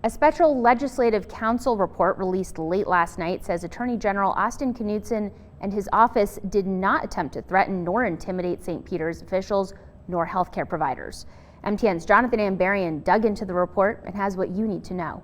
A special legislative council report released late last night says Attorney General Austin Knudsen and his office did not attempt to threaten nor intimidate St. Peter's officials nor healthcare providers. MTN's Jonathan Ambarian dug into the report and has what you need to know.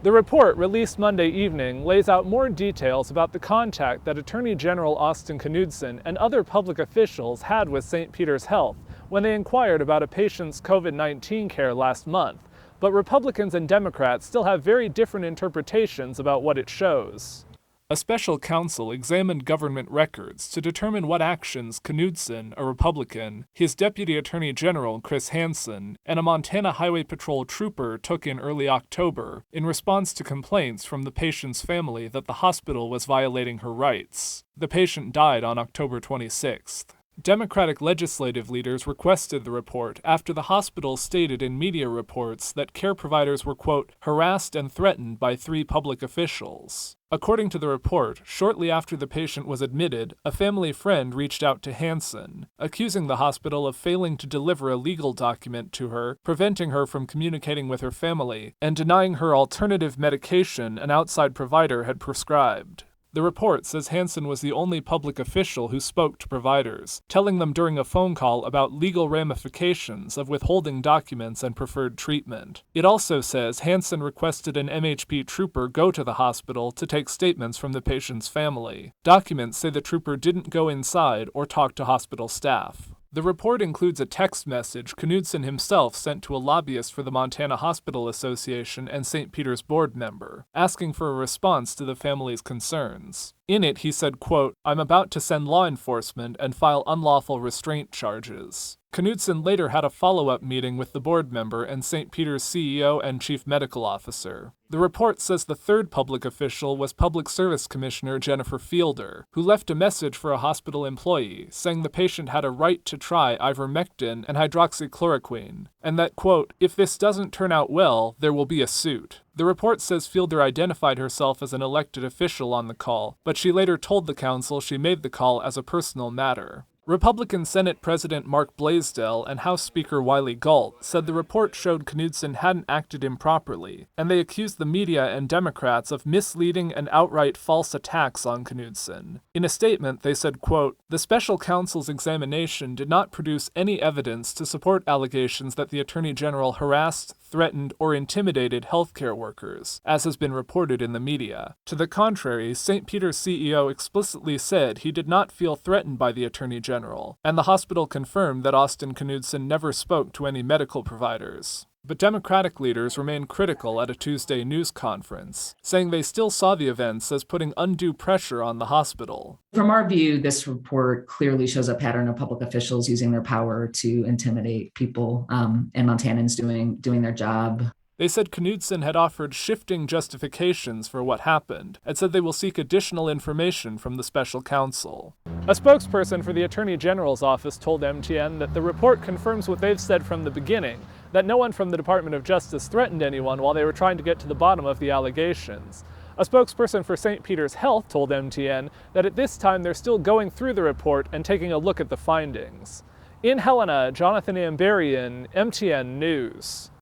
The report, released Monday evening, lays out more details about the contact that Attorney General Austin Knudsen and other public officials had with St. Peter's Health when they inquired about a patient's COVID-19 care last month. But Republicans and Democrats still have very different interpretations about what it shows. A special counsel examined government records to determine what actions Knudsen, a Republican, his Deputy Attorney General Chris Hansen, and a Montana Highway Patrol trooper took in early October in response to complaints from the patient's family that the hospital was violating her rights. The patient died on October 26th. Democratic legislative leaders requested the report after the hospital stated in media reports that care providers were, quote, harassed and threatened by 3 public officials. According to the report, shortly after the patient was admitted, a family friend reached out to Hansen, accusing the hospital of failing to deliver a legal document to her, preventing her from communicating with her family, and denying her alternative medication an outside provider had prescribed. The report says Hansen was the only public official who spoke to providers, telling them during a phone call about legal ramifications of withholding documents and preferred treatment. It also says Hansen requested an MHP trooper go to the hospital to take statements from the patient's family. Documents say the trooper didn't go inside or talk to hospital staff. The report includes a text message Knudsen himself sent to a lobbyist for the Montana Hospital Association and St. Peter's board member, asking for a response to the family's concerns. In it, he said, quote, I'm about to send law enforcement and file unlawful restraint charges. Knudsen later had a follow-up meeting with the board member and St. Peter's CEO and chief medical officer. The report says the third public official was Public Service Commissioner Jennifer Fielder, who left a message for a hospital employee saying the patient had a right to try ivermectin and hydroxychloroquine, and that, quote, if this doesn't turn out well, there will be a suit. The report says Fielder identified herself as an elected official on the call, but she later told the council she made the call as a personal matter. Republican Senate President Mark Blaisdell and House Speaker Wiley Gault said the report showed Knudsen hadn't acted improperly, and they accused the media and Democrats of misleading and outright false attacks on Knudsen. In a statement, they said, quote, the special counsel's examination did not produce any evidence to support allegations that the Attorney General harassed, threatened, or intimidated healthcare workers, as has been reported in the media. To the contrary, St. Peter's CEO explicitly said he did not feel threatened by the Attorney General, and the hospital confirmed that Austin Knudsen never spoke to any medical providers. But Democratic leaders remained critical at a Tuesday news conference, saying they still saw the events as putting undue pressure on the hospital. From our view, this report clearly shows a pattern of public officials using their power to intimidate people and Montanans doing their job. They said Knudsen had offered shifting justifications for what happened, and said they will seek additional information from the special counsel. A spokesperson for the Attorney General's office told MTN that the report confirms what they've said from the beginning, that no one from the Department of Justice threatened anyone while they were trying to get to the bottom of the allegations. A spokesperson for St. Peter's Health told MTN that at this time they're still going through the report and taking a look at the findings. In Helena, Jonathan Ambarian, MTN News.